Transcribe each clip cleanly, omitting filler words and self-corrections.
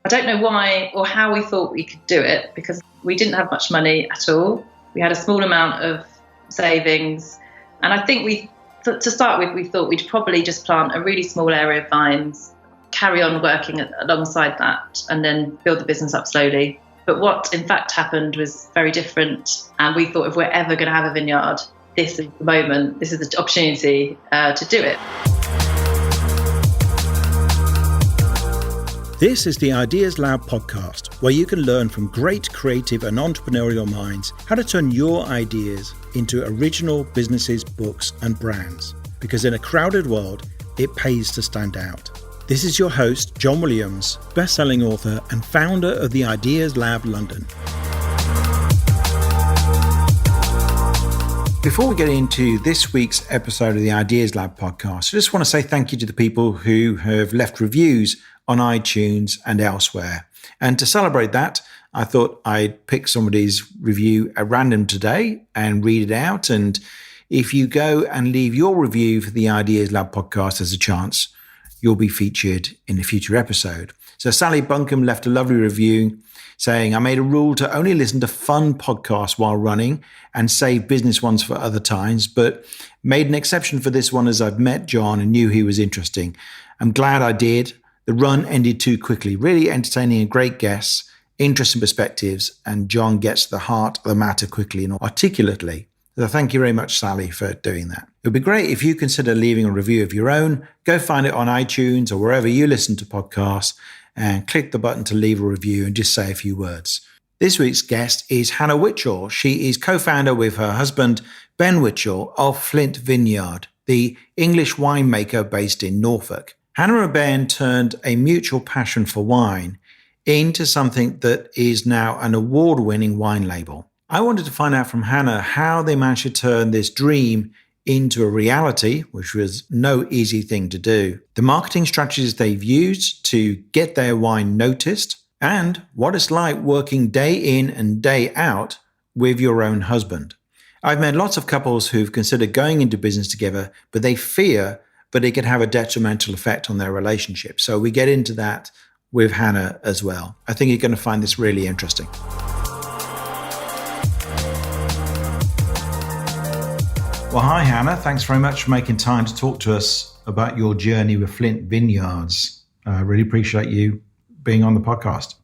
I don't know why or how we thought we could do it, because we didn't have much money at all. We had a small amount of savings. And I think to start with, we thought we'd probably just plant a really small area of vines, carry on working alongside that, and then build the business up slowly. But what in fact happened was very different. And we thought, if we're ever going to have a vineyard, this is the moment, this is the opportunity to do it. This is the Ideas Lab podcast, where you can learn from great creative and entrepreneurial minds how to turn your ideas into original businesses, books and brands. Because in a crowded world, it pays to stand out. This is your host, John Williams, best-selling author and founder of the Ideas Lab London. Before we get into this week's episode of the Ideas Lab podcast, I just want to say thank you to the people who have left reviews on iTunes and elsewhere. And to celebrate that, I thought I'd pick somebody's review at random today and read it out. And if you go and leave your review for the Ideas Lab podcast, there's a chance you'll be featured in a future episode. So Sally Bunkum left a lovely review saying, I made a rule to only listen to fun podcasts while running and save business ones for other times, but made an exception for this one as I've met John and knew he was interesting. I'm glad I did. The run ended too quickly, really entertaining and great guests, interesting perspectives, and John gets to the heart of the matter quickly and articulately. So thank you very much, Sally, for doing that. It would be great if you consider leaving a review of your own. Go find it on iTunes or wherever you listen to podcasts and click the button to leave a review and just say a few words. This week's guest is Hannah Witchell. She is co-founder with her husband, Ben Witchell of Flint Vineyard, the English winemaker based in Norfolk. Hannah and Ben turned a mutual passion for wine into something that is now an award-winning wine label. I wanted to find out from Hannah how they managed to turn this dream into a reality, which was no easy thing to do, the marketing strategies they've used to get their wine noticed, and what it's like working day in and day out with your own husband. I've met lots of couples who've considered going into business together, but they fear but it could have a detrimental effect on their relationship. So we get into that with Hannah as well. I think you're going to find this really interesting. Well, hi, Hannah. Thanks very much for making time to talk to us about your journey with Flint Vineyards. I really appreciate you being on the podcast.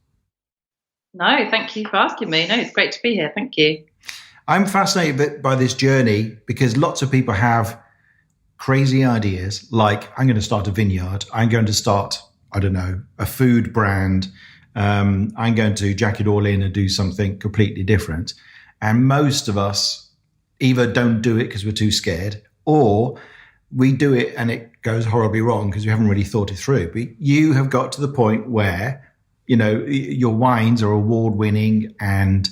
No, thank you for asking me. No, it's great to be here. Thank you. I'm fascinated by this journey because lots of people have crazy ideas like, I'm going to start a vineyard. I'm going to start, a food brand. I'm going to jack it all in and do something completely different. And most of us either don't do it because we're too scared, or we do it and it goes horribly wrong because we haven't really thought it through. But you have got to the point where, your wines are award winning and,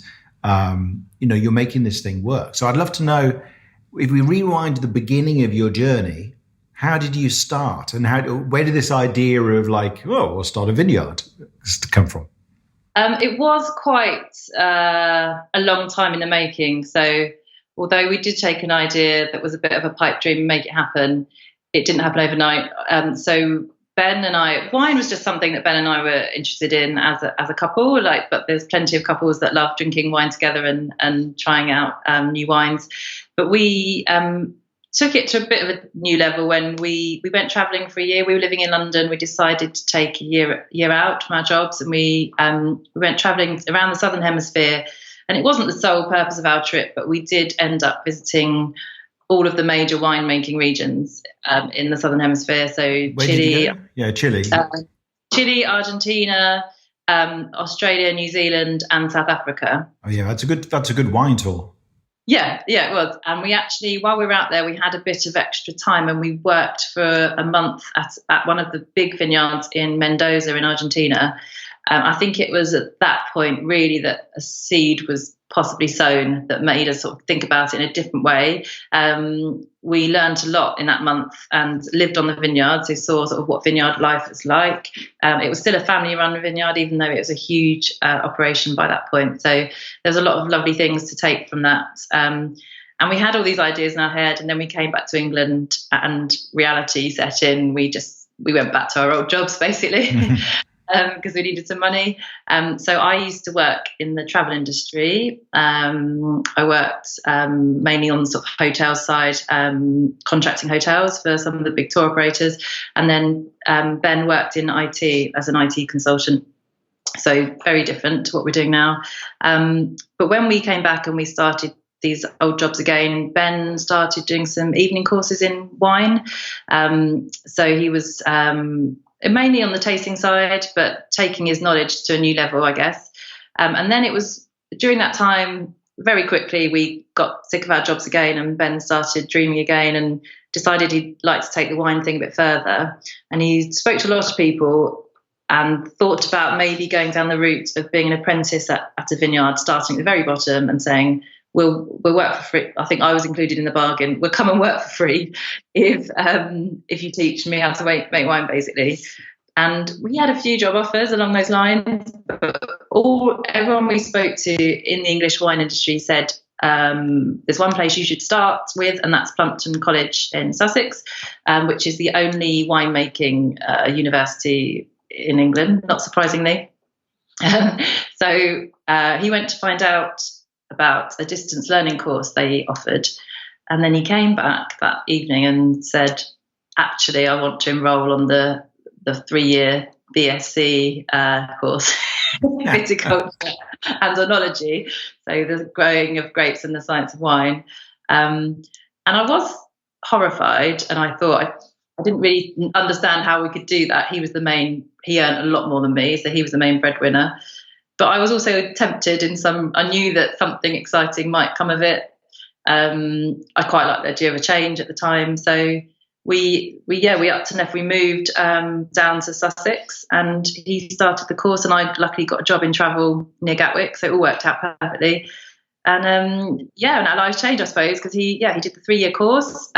you're making this thing work. So I'd love to know, if we rewind to the beginning of your journey, how did you start, and where did this idea of we'll start a vineyard come from? It was quite a long time in the making. So although we did take an idea that was a bit of a pipe dream and make it happen, it didn't happen overnight. So Ben and I, wine was just something that Ben and I were interested in as a couple. But there's plenty of couples that love drinking wine together and trying out new wines. But we took it to a bit of a new level when we went travelling for a year. We were living in London. We decided to take a year out from our jobs, and we went travelling around the Southern Hemisphere. And it wasn't the sole purpose of our trip, but we did end up visiting all of the major winemaking regions in the Southern Hemisphere. So Where Chile, Chile, Chile, Argentina, Australia, New Zealand, and South Africa. Oh yeah, that's a good wine tour. Yeah, it was. And we actually, while we were out there, we had a bit of extra time and we worked for a month at one of the big vineyards in Mendoza in Argentina. I think it was at that point really that a seed was possibly sown that made us sort of think about it in a different way. We learned a lot in that month and lived on the vineyard, so saw sort of what vineyard life is like. It was still a family-run vineyard, even though it was a huge operation by that point. So there's a lot of lovely things to take from that. And we had all these ideas in our head, and then we came back to England and reality set in. We went back to our old jobs, basically. because we needed some money. So I used to work in the travel industry. I worked mainly on the sort of hotel side, contracting hotels for some of the big tour operators. And then Ben worked in IT as an IT consultant. So very different to what we're doing now. But when we came back and we started these old jobs again, Ben started doing some evening courses in wine. So he was mainly on the tasting side, but taking his knowledge to a new level, I guess. And then it was during that time, very quickly, we got sick of our jobs again, and Ben started dreaming again and decided he'd like to take the wine thing a bit further. And he spoke to a lot of people and thought about maybe going down the route of being an apprentice at a vineyard, starting at the very bottom and saying, we'll work for free. I think I was included in the bargain. We'll come and work for free if you teach me how to make wine, basically. And we had a few job offers along those lines, but everyone we spoke to in the English wine industry said, there's one place you should start with, and that's Plumpton College in Sussex, which is the only winemaking university in England, not surprisingly. So he went to find out about a distance learning course they offered, and then he came back that evening and said, actually, I want to enroll on the 3-year BSc course, viticulture and oenology, so the growing of grapes and the science of wine. And I was horrified, and I thought I didn't really understand how we could do that. He earned a lot more than me, so he was the main breadwinner. But I was also tempted I knew that something exciting might come of it. I quite liked the idea of a change at the time. So we upped enough. We moved down to Sussex, and he started the course, and I luckily got a job in travel near Gatwick, so it all worked out perfectly. And and our lives changed, I suppose, because he did the 3-year course,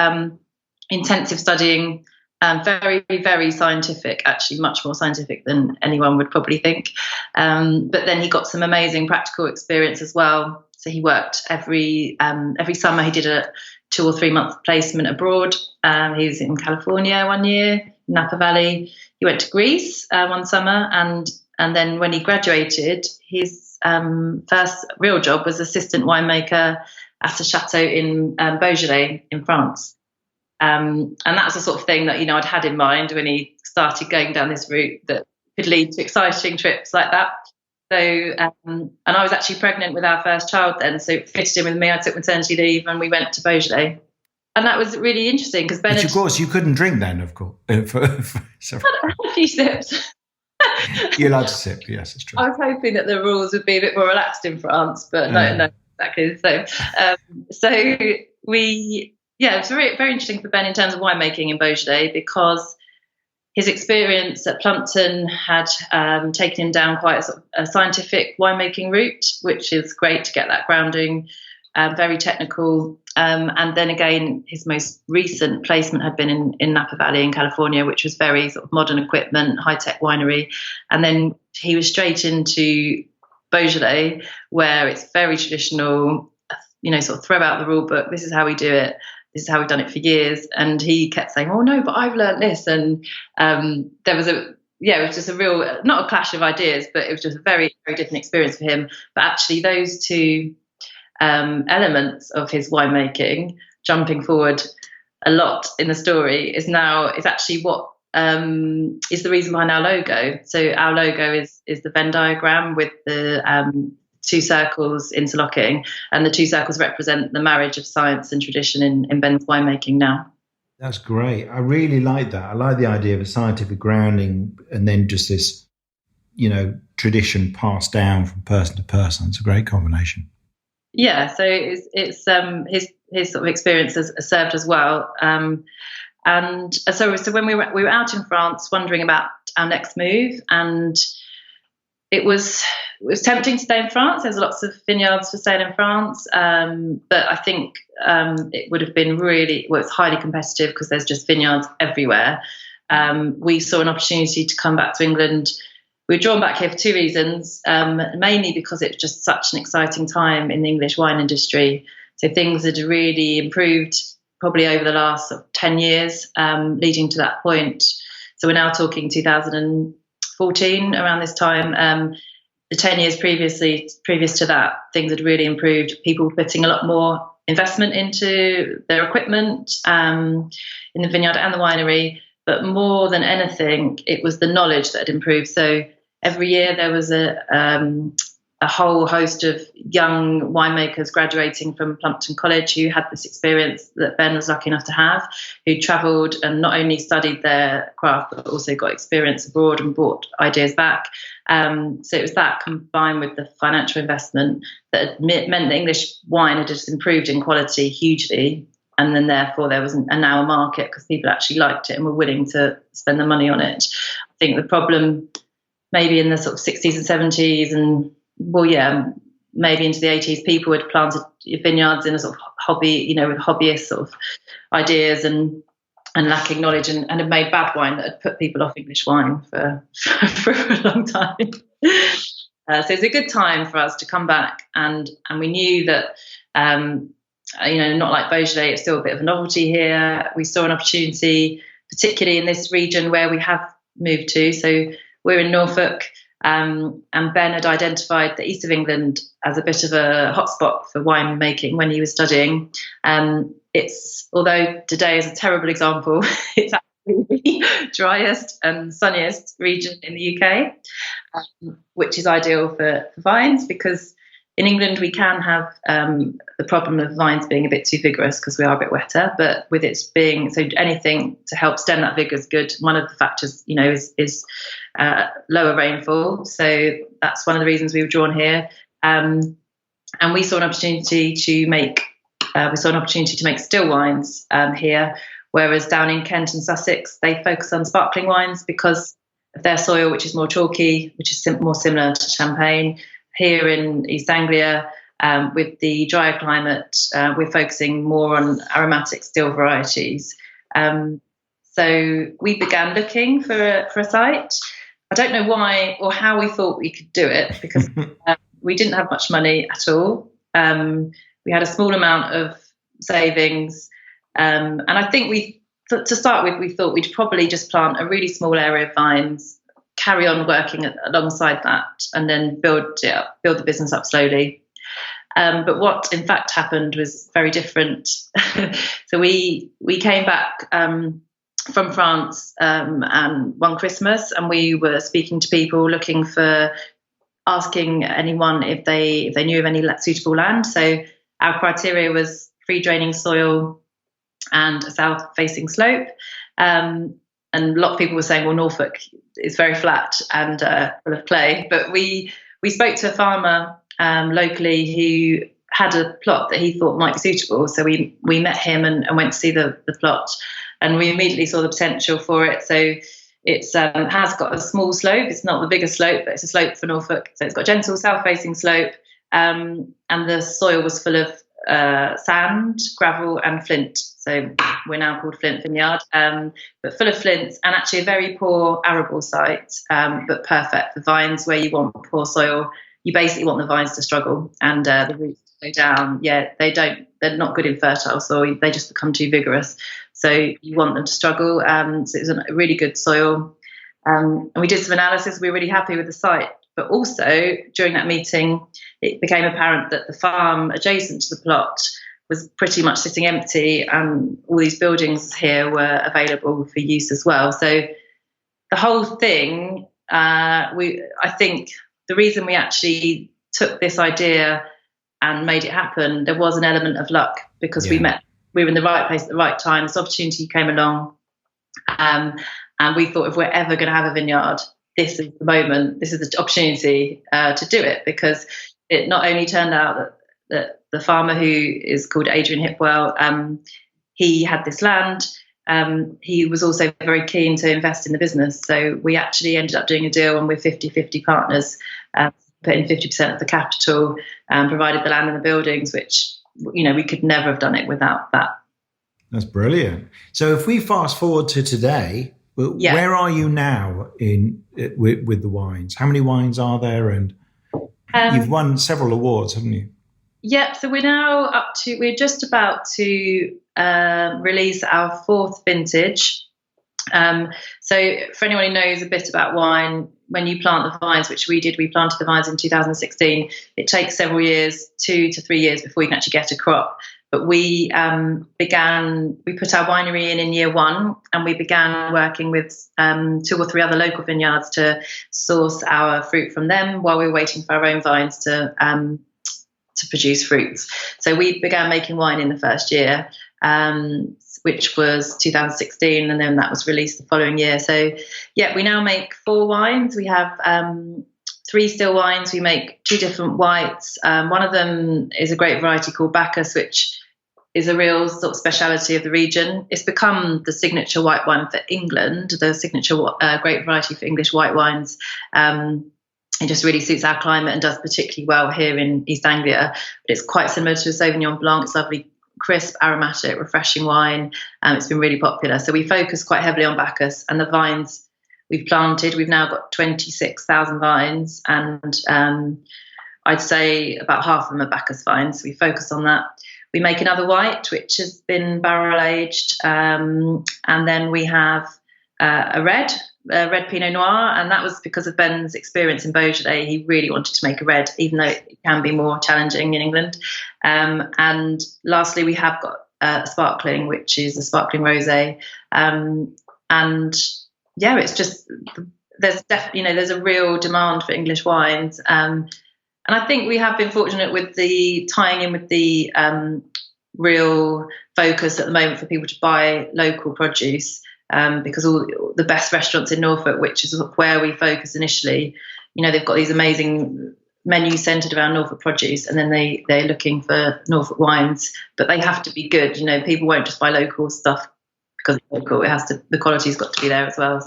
intensive studying. Very, very scientific, actually much more scientific than anyone would probably think. But then he got some amazing practical experience as well. So he worked every summer. He did a 2 or 3 month placement abroad. He was in California one year, Napa Valley. He went to Greece one summer, and then when he graduated, his first real job was assistant winemaker at a chateau in Beaujolais in France. And that's the sort of thing that, I'd had in mind when he started going down this route that could lead to exciting trips like that. So, and I was actually pregnant with our first child then, so it fitted in with me. I took maternity leave and we went to Beaujolais. And that was really interesting because Ben. Which, of course, you couldn't drink then, of course. A few sips. You're allowed to sip, yes, it's true. I was hoping that the rules would be a bit more relaxed in France, but no, exactly. So it's very, very interesting for Ben in terms of winemaking in Beaujolais, because his experience at Plumpton had taken him down quite a scientific winemaking route, which is great to get that grounding, very technical. And then again, his most recent placement had been in Napa Valley in California, which was very sort of modern equipment, high-tech winery. And then he was straight into Beaujolais, where it's very traditional, sort of throw out the rule book. This is how we do it. This is how we've done it for years. And he kept saying, oh, no, but I've learned this. And there was it was just a real, not a clash of ideas, but it was just a very, very different experience for him. But actually those two elements of his winemaking, jumping forward a lot in the story, is actually what is the reason behind our logo. So our logo is the Venn diagram with the 2 circles interlocking, and the 2 circles represent the marriage of science and tradition in Ben's winemaking now. That's great. I really like that. I like the idea of a scientific grounding and then just this, tradition passed down from person to person. It's a great combination. Yeah, so it's his sort of experience has served as well. And so when we were out in France wondering about our next move, and it was tempting to stay in France. There's lots of vineyards for sale in France, but I think it would have been it's highly competitive because there's just vineyards everywhere. We saw an opportunity to come back to England. We were drawn back here for 2 reasons, mainly because it was just such an exciting time in the English wine industry. So things had really improved probably over the last 10 years, leading to that point. So we're now talking 2014, 14, around this time. The 10 years previous to that, things had really improved. People were putting a lot more investment into their equipment in the vineyard and the winery. But more than anything, it was the knowledge that had improved. So every year there was a whole host of young winemakers graduating from Plumpton College who had this experience that Ben was lucky enough to have, who travelled and not only studied their craft, but also got experience abroad and brought ideas back. So it was that combined with the financial investment that meant the English wine had just improved in quality hugely. And then therefore there was now a market because people actually liked it and were willing to spend the money on it. I think the problem maybe in the sort of 60s and 70s and maybe into the 80s, people had planted vineyards in a sort of hobby, with hobbyist sort of ideas and lacking knowledge and had made bad wine that had put people off English wine for a long time. So it's a good time for us to come back and we knew that, not like Beaujolais, it's still a bit of a novelty here. We saw an opportunity, particularly in this region where we have moved to. So we're in Norfolk. And Ben had identified the east of England as a bit of a hotspot for wine making when he was studying. Although today is a terrible example, it's actually the driest and sunniest region in the UK, which is ideal for vines because in England we can have the problem of vines being a bit too vigorous because we are a bit wetter, but with it being, so anything to help stem that vigor is good. One of the factors, is lower rainfall. So that's one of the reasons we were drawn here. And we saw an opportunity to make still wines here, whereas down in Kent and Sussex, they focus on sparkling wines because of their soil, which is more chalky, which is more similar to Champagne. Here in East Anglia, with the drier climate, we're focusing more on aromatic still varieties. So we began looking for a site. I don't know why or how we thought we could do it because we didn't have much money at all. We had a small amount of savings. And I think to start with, we thought we'd probably just plant a really small area of vines, carry on working alongside that, and then build the business up slowly. But what in fact happened was very different. So we came back from France and one Christmas, and we were speaking to people, asking anyone if they knew of any suitable land. So our criteria was free draining soil and a south-facing slope. And a lot of people were saying, well, Norfolk is very flat and full of clay. But we spoke to a farmer locally who had a plot that he thought might be suitable. So we met him and went to see the plot. And we immediately saw the potential for it. So it has got a small slope. It's not the biggest slope, but it's a slope for Norfolk. So it's got a gentle south-facing slope. And the soil was full of sand, gravel and flint. So we're now called Flint Vineyard, but full of flints and actually a very poor arable site, but perfect for vines where you want poor soil. You basically want the vines to struggle and the roots to go down. Yeah, they're not good in fertile soil. They just become too vigorous. So you want them to struggle. So it was a really good soil. And we did some analysis. We were really happy with the site. But also during that meeting, it became apparent that the farm adjacent to the plot was pretty much sitting empty and all these buildings here were available for use as well. So the whole thing, I think the reason we actually took this idea and made it happen, there was an element of luck because we were in the right place at the right time. This opportunity came along and we thought if we're ever going to have a vineyard, this is the moment, this is the opportunity to do it, because it not only turned out that the farmer, who is called Adrian Hipwell, he had this land. He was also very keen to invest in the business. So we actually ended up doing a deal and we're 50-50 partners, put in 50% of the capital, provided the land and the buildings, which, we could never have done it without that. That's brilliant. So if we fast forward to today, where are you now with the wines? How many wines are there? And you've won several awards, haven't you? Yeah, so we're just about to release our fourth vintage. So for anyone who knows a bit about wine, when you plant the vines, which we did, we planted the vines in 2016. It takes several years, 2 to 3 years, before you can actually get a crop. But we put our winery in year one, and we began working with 2 or 3 other local vineyards to source our fruit from them while we were waiting for our own vines to produce fruits. So we began making wine in the first year, which was 2016, and then that was released the following year. So yeah, we now make 4 wines. We have 3 still wines. We make 2 different whites. One of them is a grape variety called Bacchus, which is a real sort of speciality of the region. It's become the signature white wine for England, the signature grape variety for English white wines. It just really suits our climate and does particularly well here in East Anglia. But it's quite similar to a Sauvignon Blanc. It's lovely, crisp, aromatic, refreshing wine. It's been really popular. So we focus quite heavily on Bacchus, and the vines we've planted. We've now got 26,000 vines, and I'd say about half of them are Bacchus vines. So we focus on that. We make another white, which has been barrel aged, and then we have a red Pinot Noir, and that was because of Ben's experience in Beaujolais. He really wanted to make a red, even though it can be more challenging in England. And lastly, we have got a sparkling, which is a sparkling rosé. And yeah, it's just there's a real demand for English wines. And I think we have been fortunate with the tying in with the real focus at the moment for people to buy local produce, because all the best restaurants in Norfolk, which is where we focus initially, they've got these amazing menus centred around Norfolk produce, and then they're looking for Norfolk wines, but they have to be good. People won't just buy local stuff because it's local. The quality's got to be there as well.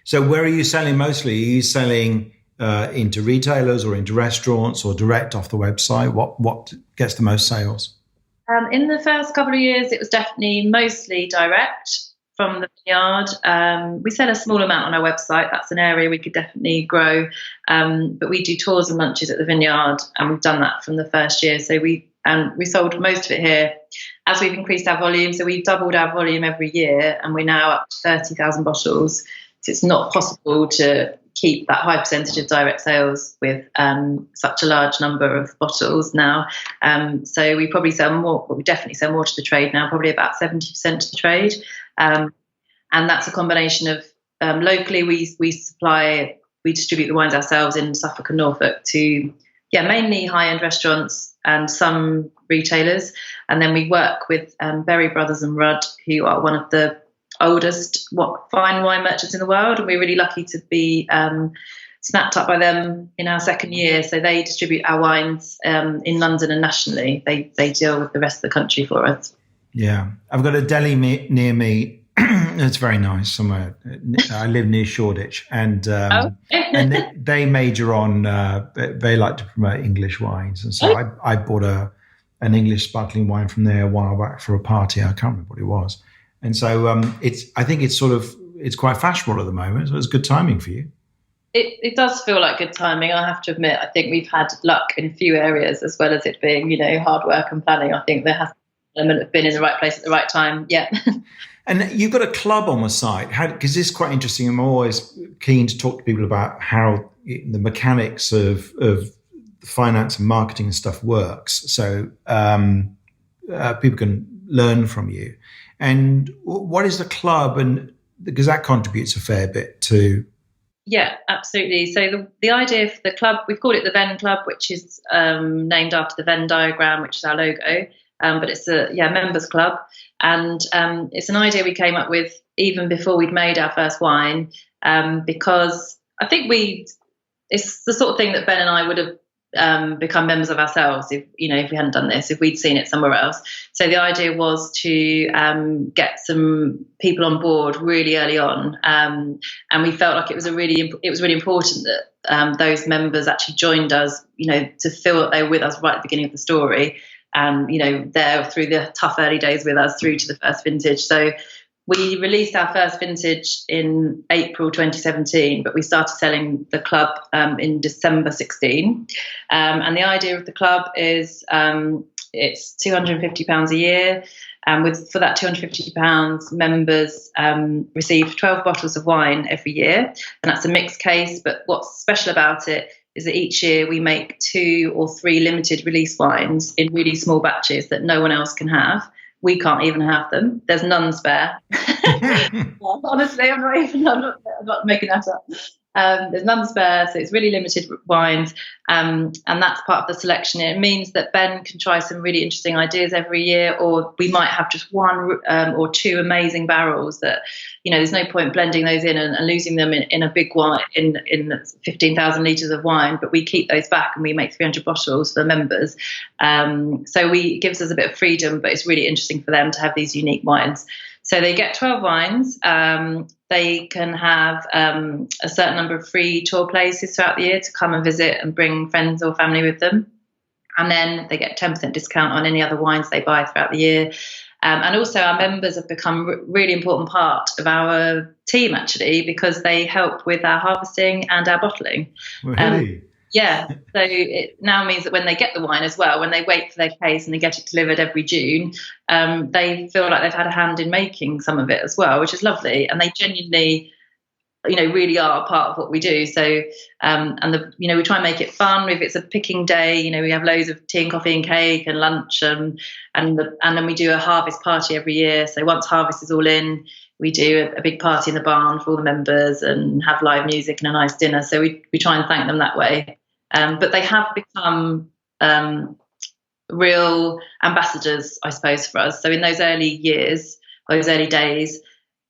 So where are you selling mostly? Are you selling into retailers or into restaurants or direct off the website? What gets the most sales? In the first couple of years, it was definitely mostly direct from the vineyard. We sell a small amount on our website. That's an area we could definitely grow. But we do tours and lunches at the vineyard, and we've done that from the first year. So we sold most of it here as we've increased our volume. So we've doubled our volume every year, and we're now up to 30,000 bottles. So it's not possible to keep that high percentage of direct sales with such a large number of bottles now. So we probably sell more, but we definitely sell more to the trade now, probably about 70% to the trade. And that's a combination of locally we distribute the wines ourselves in Suffolk and Norfolk to mainly high-end restaurants and some retailers. And then we work with Berry Brothers and Rudd, who are one of the oldest fine wine merchants in the world, and we're really lucky to be snapped up by them in our second year. So they distribute our wines in London and nationally. They deal with the rest of the country for us. Yeah, I've got a deli near me. It's very nice somewhere. I live near Shoreditch, and and they major on. They like to promote English wines, and so I bought an English sparkling wine from there a while back for a party. I can't remember what it was. And so I think it's quite fashionable at the moment. So it's good timing for you. It does feel like good timing. I have to admit, I think we've had luck in a few areas, as well as it being, hard work and planning. I think there has been an element of being in the right place at the right time. Yeah. And you've got a club on the site. Because this is quite interesting. I'm always keen to talk to people about how the mechanics of finance and marketing and stuff works. So people can learn from you. And what is the club? And because that contributes a fair bit to. Yeah, absolutely. So the idea for the club, we've called it the Venn Club, which is named after the Venn diagram, which is our logo. But it's a members club, and it's an idea we came up with even before we'd made our first wine, because I think it's the sort of thing that Ben and I would have become members of ourselves if we hadn't done this, if we'd seen it somewhere else. So the idea was to get some people on board really early on, and we felt like it was really important that those members actually joined us, to feel that they were with us right at the beginning of the story, and they're through the tough early days with us through to the first vintage. So we released our first vintage in April 2017, but we started selling the club in December 16. And the idea of the club is it's £250 a year. And for that £250, members receive 12 bottles of wine every year. And that's a mixed case. But what's special about it is that each year we make 2 or 3 limited release wines in really small batches that no one else can have. We can't even have them. There's none spare. Honestly, I'm not making that up. There's none spare, so it's really limited wines, and that's part of the selection. It means that Ben can try some really interesting ideas every year, or we might have just 1 or 2 amazing barrels that, there's no point blending those in and losing them in a big wine, in 15,000 litres of wine, but we keep those back and we make 300 bottles for the members. So it gives us a bit of freedom, but it's really interesting for them to have these unique wines. So they get 12 wines. They can have a certain number of free tour places throughout the year to come and visit and bring friends or family with them. And then they get 10% discount on any other wines they buy throughout the year. And also our members have become a really important part of our team, actually, because they help with our harvesting and our bottling. Really? Yeah, so it now means that when they get the wine as well, when they wait for their case and they get it delivered every June, they feel like they've had a hand in making some of it as well, which is lovely. And they genuinely, really are part of what we do. So, we try and make it fun. If it's a picking day, we have loads of tea and coffee and cake and lunch, and then we do a harvest party every year. So once harvest is all in, we do a big party in the barn for all the members and have live music and a nice dinner. So we try and thank them that way. But they have become real ambassadors, I suppose, for us. So in those early years, those early days,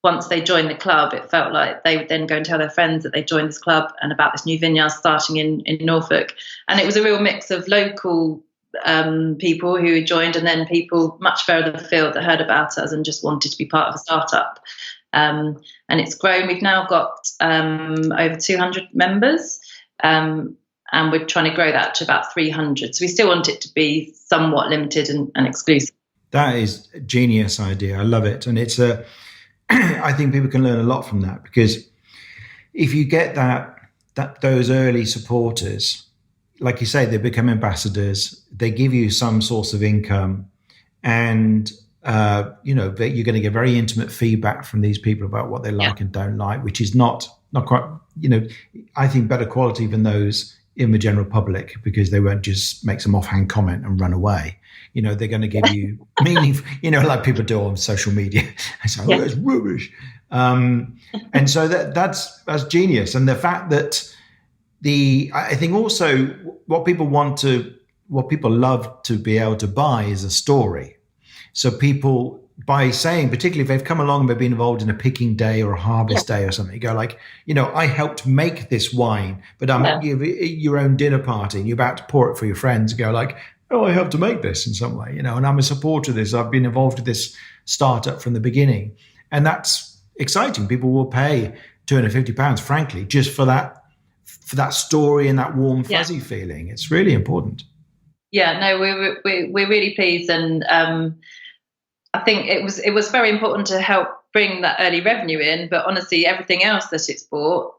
once they joined the club, it felt like they would then go and tell their friends that they joined this club and about this new vineyard starting in Norfolk. And it was a real mix of local people who had joined and then people much further afield that heard about us and just wanted to be part of a startup. And it's grown. We've now got over 200 members. And we're trying to grow that to about 300. So we still want it to be somewhat limited and exclusive. That is a genius idea. I love it. And it's I think people can learn a lot from that, because if you get those early supporters, like you say, they become ambassadors, they give you some source of income, and that you're going to get very intimate feedback from these people about what they like and don't like, which is not quite, I think better quality than those in the general public, because they won't just make some offhand comment and run away. They're going to give you meaning, like people do on social media. It's like, oh, that's rubbish. And so that's genius. And the fact that I think also what people love to be able to buy is a story. So people, by saying, particularly if they've come along and they've been involved in a picking day or a harvest day or something, you go like, I helped make this wine, but I'm at your own dinner party and you're about to pour it for your friends. You go like, oh, I helped to make this in some way, and I'm a supporter of this. I've been involved with this startup from the beginning. And that's exciting. People will pay £250, frankly, just for that story and that warm, fuzzy feeling. It's really important. Yeah, no, we're really pleased. And I think it was very important to help bring that early revenue in, but honestly, everything else that it's brought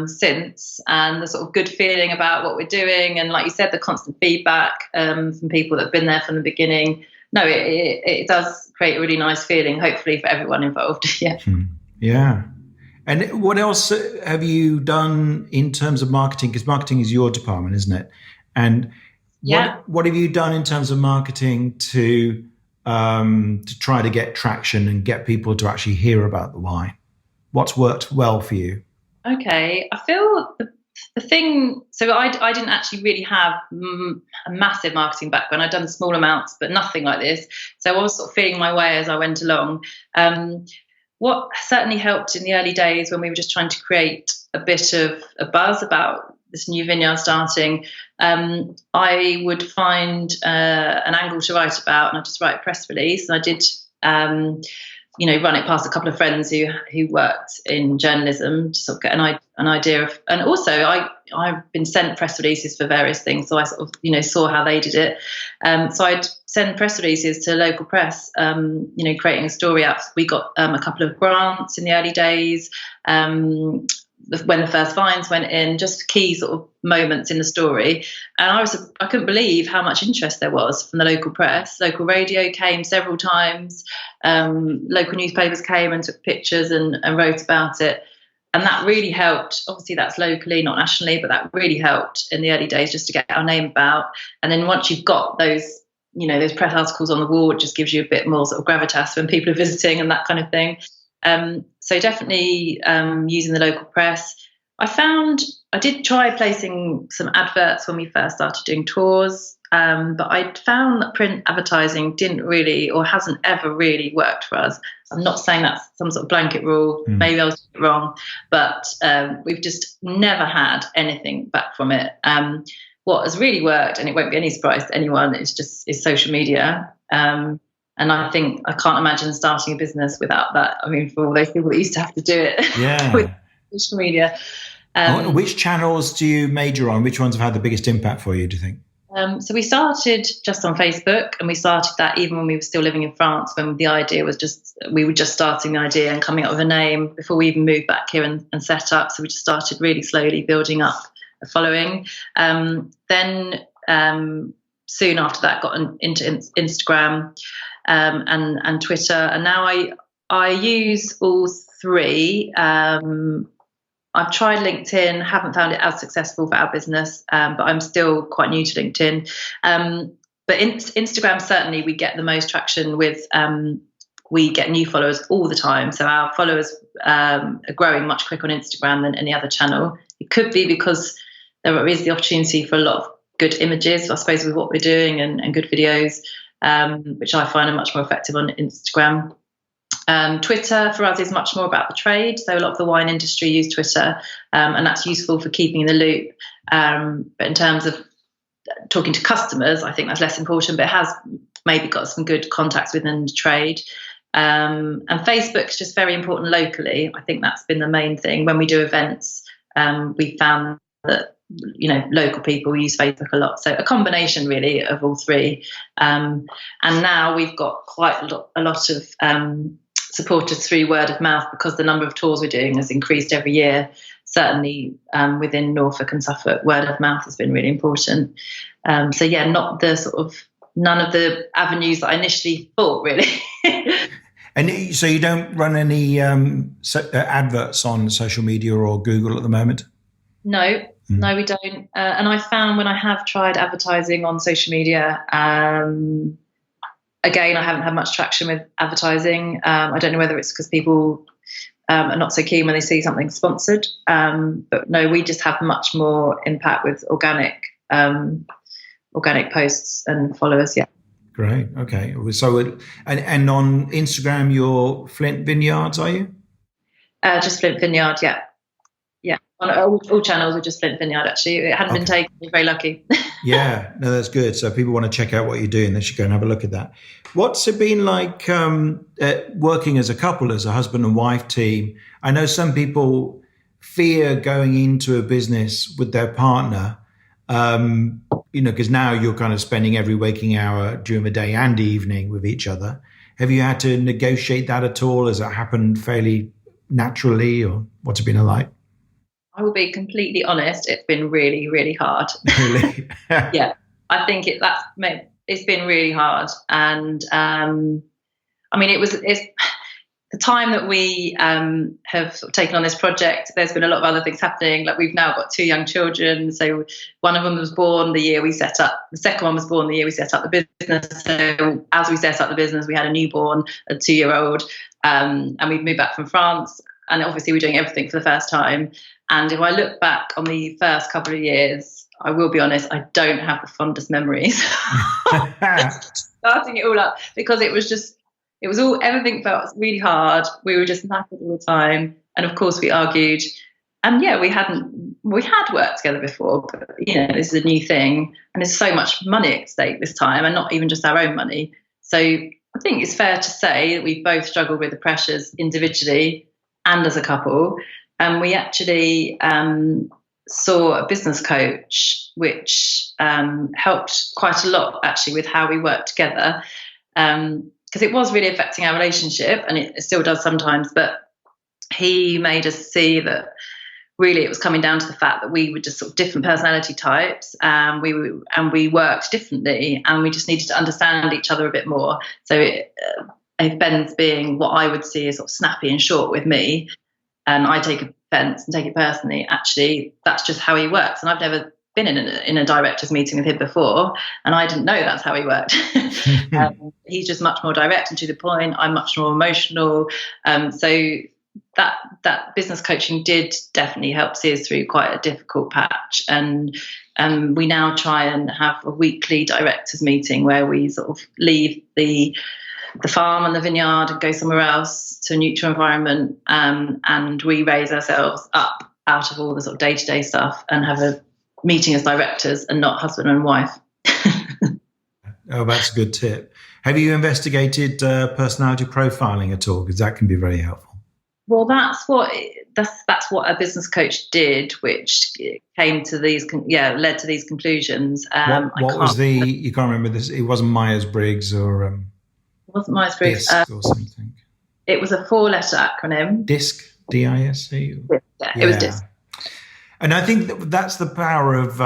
since, and the sort of good feeling about what we're doing, and like you said, the constant feedback from people that have been there from the beginning. No, it does create a really nice feeling, hopefully for everyone involved. Yeah. And what else have you done in terms of marketing? Because marketing is your department, isn't it? And what have you done in terms of marketing to try to get traction and get people to actually hear about the wine? What's worked well for you? Okay, I feel the thing, so I didn't actually really have a massive marketing background. I'd done small amounts, but nothing like this. So I was sort of feeling my way as I went along. What certainly helped in the early days when we were just trying to create a bit of a buzz about this new vineyard starting, I would find an angle to write about, and I'd just write a press release. And I did, run it past a couple of friends who worked in journalism to sort of get an idea of, and also I've been sent press releases for various things, so I sort of saw how they did it. So I'd send press releases to local press, creating a story out. We got a couple of grants in the early days. when the first vines went in, just key sort of moments in the story. And I couldn't believe how much interest there was from the local press. Local radio came several times. Local newspapers came and took pictures and wrote about it. And that really helped. Obviously, that's locally, not nationally, but that really helped in the early days just to get our name about. And then once you've got those, those press articles on the wall, it just gives you a bit more sort of gravitas when people are visiting and that kind of thing. So definitely using the local press. I did try placing some adverts when we first started doing tours, but I found that print advertising didn't really, or hasn't ever really worked for us. I'm not saying that's some sort of blanket rule. Maybe I was wrong, but we've just never had anything back from it. What has really worked, and it won't be any surprise to anyone, is social media. And I think I can't imagine starting a business without that. I mean, for all those people that used to have to do it with social media. Which channels do you major on? Which ones have had the biggest impact for you, do you think? So we started just on Facebook, and we started that even when we were still living in France, when the idea was we were just starting the idea and coming up with a name before we even moved back here and set up. So we just started really slowly building up a following. Then soon after that got into Instagram and Twitter. And now I use all three. I've tried LinkedIn, haven't found it as successful for our business, but I'm still quite new to LinkedIn. But Instagram, certainly we get the most traction with, we get new followers all the time. So our followers are growing much quicker on Instagram than any other channel. It could be because there is the opportunity for a lot of good images, I suppose, with what we're doing and good videos, which I find are much more effective on Instagram. Twitter for us is much more about the trade. So a lot of the wine industry use Twitter, and that's useful for keeping in the loop. But in terms of talking to customers, I think that's less important, but it has maybe got some good contacts within the trade. And Facebook's just very important locally. I think that's been the main thing. When we do events, we found that local people use Facebook a lot. So a combination really of all three. And now we've got quite a lot of supported through word of mouth, because the number of tours we're doing has increased every year. Certainly within Norfolk and Suffolk, word of mouth has been really important. So yeah, none of the avenues that I initially thought, really. And so you don't run any adverts on social media or Google at the moment? No, we don't. And I found when I have tried advertising on social media, again, I haven't had much traction with advertising. I don't know whether it's because people are not so keen when they see something sponsored. But no, we just have much more impact with organic posts and followers. Yeah. Great. Okay. So, and on Instagram, you're Flint Vineyards, are you? Just Flint Vineyard. Yeah. Yeah. On all channels are just Flint Vineyard. Actually, it hadn't been taken. We're very lucky. Yeah. No, that's good. So people want to check out what you're doing, they should go and have a look at that. What's it been like working as a couple, as a husband and wife team? I know some people fear going into a business with their partner, because now you're kind of spending every waking hour during the day and evening with each other. Have you had to negotiate that at all? Has it happened fairly naturally, or what's it been like? I will be completely honest. It's been really, really hard. Really? Yeah, I think it's been really hard. And it's the time that we have sort of taken on this project. There's been a lot of other things happening. Like, we've now got 2 young children. So one of them was born the year we set up. The second one was born the year we set up the business. So as we set up the business, we had a newborn, a 2-year-old, and we've moved back from France. And obviously we're doing everything for the first time. And if I look back on the first couple of years, I will be honest, I don't have the fondest memories. Starting it all up, because everything felt really hard. We were just knackered all the time. And of course we argued. And yeah, we had worked together before, but this is a new thing. And there's so much money at stake this time, and not even just our own money. So I think it's fair to say that we both struggled with the pressures individually and as a couple. And we actually saw a business coach, which helped quite a lot actually with how we work together, because it was really affecting our relationship, and it still does sometimes. But he made us see that really it was coming down to the fact that we were just sort of different personality types, and we worked differently, and we just needed to understand each other a bit more. So if Ben's being what I would see as sort of snappy and short with me, and I take offence and take it personally, actually that's just how he works. And I've never been in a director's meeting with him before, and I didn't know that's how he worked. He's just much more direct and to the point. I'm much more emotional. So that business coaching did definitely help see us through quite a difficult patch. And we now try and have a weekly directors meeting where we sort of leave the farm and the vineyard and go somewhere else to a neutral environment, and we raise ourselves up out of all the sort of day-to-day stuff and have a meeting as directors and not husband and wife. Oh, that's a good tip. Have you investigated personality profiling at all? Because that can be very helpful. Well, that's what a business coach did, which came to these, led to these conclusions. What was you can't remember this? It wasn't Myers-Briggs or it wasn't Myers-Briggs DISC or something. It was a 4-letter acronym. DISC, DISC. Yeah, it was DISC. And I think that's the power of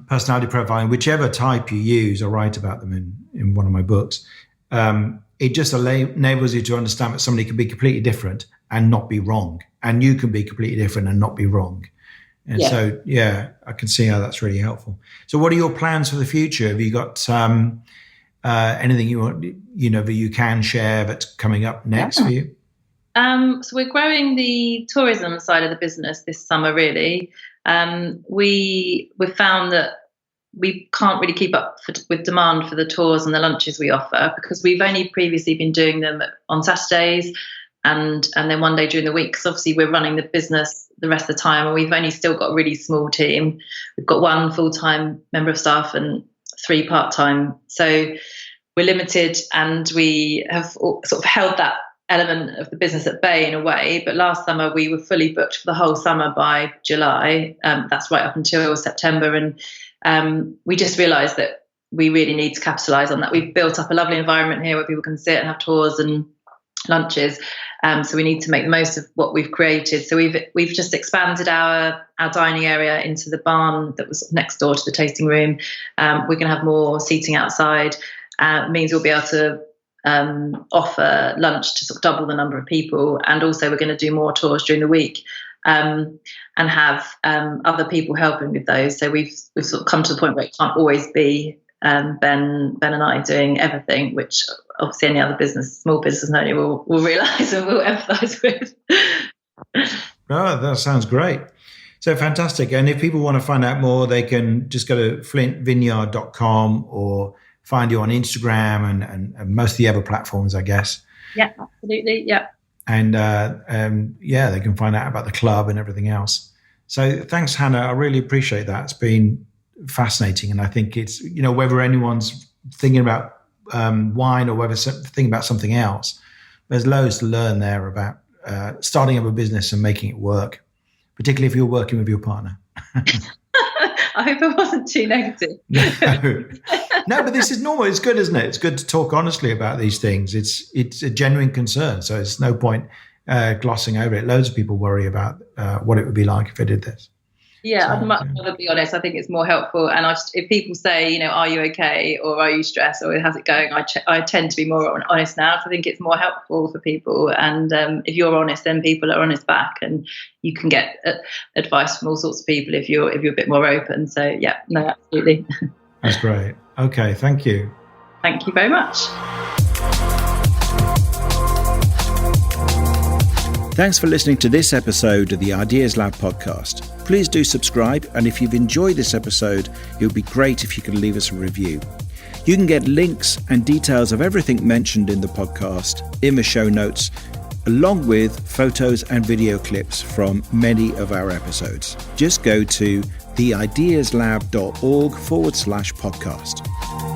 personality profiling, whichever type you use. I write about them in one of my books. It just enables you to understand that somebody can be completely different and not be wrong. And you can be completely different and not be wrong. And so, I can see how that's really helpful. So what are your plans for the future? Have you got anything you want, that you can share that's coming up next for you? So we're growing the tourism side of the business this summer, really. We've found that we can't really keep up with demand for the tours and the lunches we offer, because we've only previously been doing them on Saturdays and then one day during the week, because obviously we're running the business the rest of the time, and we've only still got a really small team. We've got 1 full-time member of staff and 3 part-time. So we're limited, and we have sort of held that element of the business at bay in a way. But last summer we were fully booked for the whole summer by July. That's right up until September. And we just realised that we really need to capitalise on that. We've built up a lovely environment here where people can sit and have tours and lunches. So we need to make the most of what we've created. So we've just expanded our dining area into the barn that was next door to the tasting room. We're going to have more seating outside. Means we'll be able to offer lunch to sort of double the number of people, and also we're going to do more tours during the week, and have other people helping with those. So we've sort of come to the point where it can't always be Ben and I doing everything, which obviously any other small business owner will realise and will empathise with. Oh, that sounds great. So fantastic. And if people want to find out more, they can just go to flintvineyard.com or find you on Instagram and most of the other platforms, I guess. Yeah, absolutely. Yeah. And they can find out about the club and everything else. So thanks, Hannah. I really appreciate that. It's been fascinating. And I think it's, whether anyone's thinking about wine or whether thinking about something else, there's loads to learn there about starting up a business and making it work, particularly if you're working with your partner. I hope it wasn't too negative. No, but this is normal. It's good, isn't it? It's good to talk honestly about these things. It's a genuine concern. So it's no point glossing over it. Loads of people worry about what it would be like if I did this. Yeah, I'd much rather be honest. I think it's more helpful. And if people say, are you okay? Or are you stressed? Or how's it going? I tend to be more honest now. So I think it's more helpful for people. And if you're honest, then people are honest back. And you can get advice from all sorts of people if you're a bit more open. So yeah, no, absolutely. That's great. Okay, thank you. Thank you very much. Thanks for listening to this episode of the Ideas Lab podcast. Please do subscribe, and if you've enjoyed this episode, it would be great if you could leave us a review. You can get links and details of everything mentioned in the podcast in the show notes, along with photos and video clips from many of our episodes. Just go to theideaslab.org/podcast.